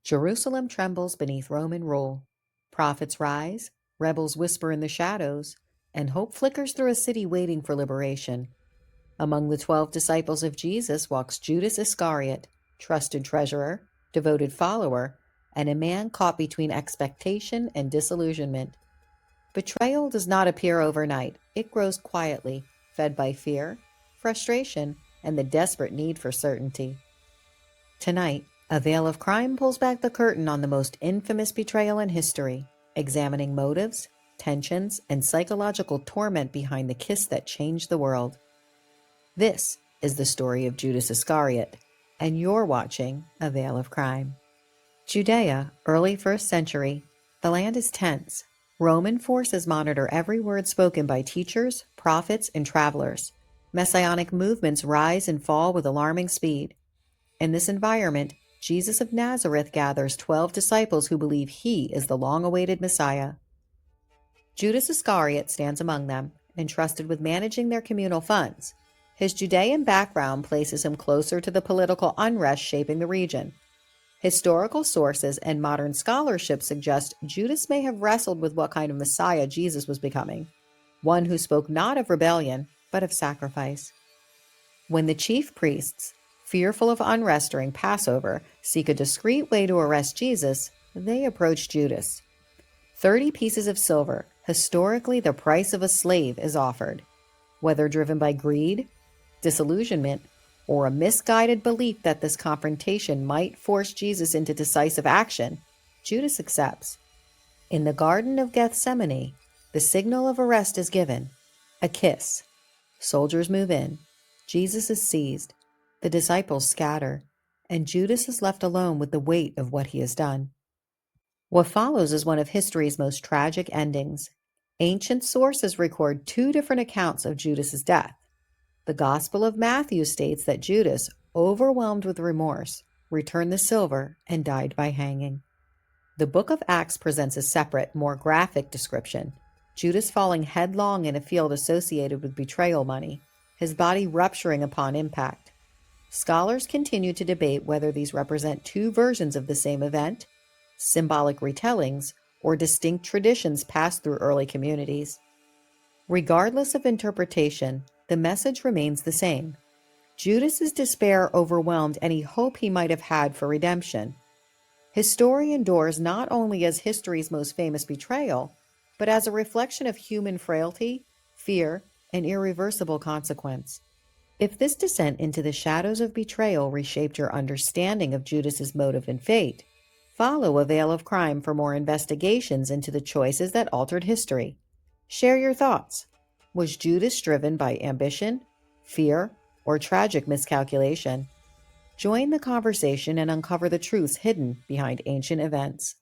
Jerusalem trembles beneath Roman rule. Prophets rise, rebels whisper in the shadows, and hope flickers through a city waiting for liberation. Among the 12 disciples of Jesus walks Judas Iscariot, trusted treasurer, devoted follower, and a man caught between expectation and disillusionment. Betrayal does not appear overnight. It grows quietly, fed by fear, frustration, and the desperate need for certainty. Tonight, A Veil of Crime pulls back the curtain on the most infamous betrayal in history, examining motives, tensions, and psychological torment behind the kiss that changed the world. This is the story of Judas Iscariot, and you're watching A Veil of Crime. Judea, early 1st century. The land is tense. Roman forces monitor every word spoken by teachers, prophets, and travelers. Messianic movements rise and fall with alarming speed. In this environment, Jesus of Nazareth gathers 12 disciples who believe he is the long-awaited Messiah. Judas Iscariot stands among them, entrusted with managing their communal funds. His Judean background places him closer to the political unrest shaping the region. Historical sources and modern scholarship suggest Judas may have wrestled with what kind of Messiah Jesus was becoming, one who spoke not of rebellion, but of sacrifice. When the chief priests, fearful of unrest during Passover, seek a discreet way to arrest Jesus, they approach Judas. 30 pieces of silver, historically the price of a slave, is offered. Whether driven by greed, disillusionment, or a misguided belief that this confrontation might force Jesus into decisive action, Judas accepts. In the Garden of Gethsemane, the signal of arrest is given, a kiss. Soldiers move in. Jesus is seized. The disciples scatter, and Judas is left alone with the weight of what he has done. What follows is one of history's most tragic endings. Ancient sources record 2 different accounts of Judas's death. The Gospel of Matthew states that Judas, overwhelmed with remorse, returned the silver and died by hanging. The Book of Acts presents a separate, more graphic description. Judas falling headlong in a field associated with betrayal money, his body rupturing upon impact. Scholars continue to debate whether these represent 2 versions of the same event, symbolic retellings, or distinct traditions passed through early communities. Regardless of interpretation, the message remains the same. Judas's despair overwhelmed any hope he might have had for redemption. His story endures not only as history's most famous betrayal, but as a reflection of human frailty, fear, and irreversible consequence. If this descent into the shadows of betrayal reshaped your understanding of Judas's motive and fate, follow A Veil of Crime for more investigations into the choices that altered history. Share your thoughts. Was Judas driven by ambition, fear, or tragic miscalculation? Join the conversation and uncover the truths hidden behind ancient events.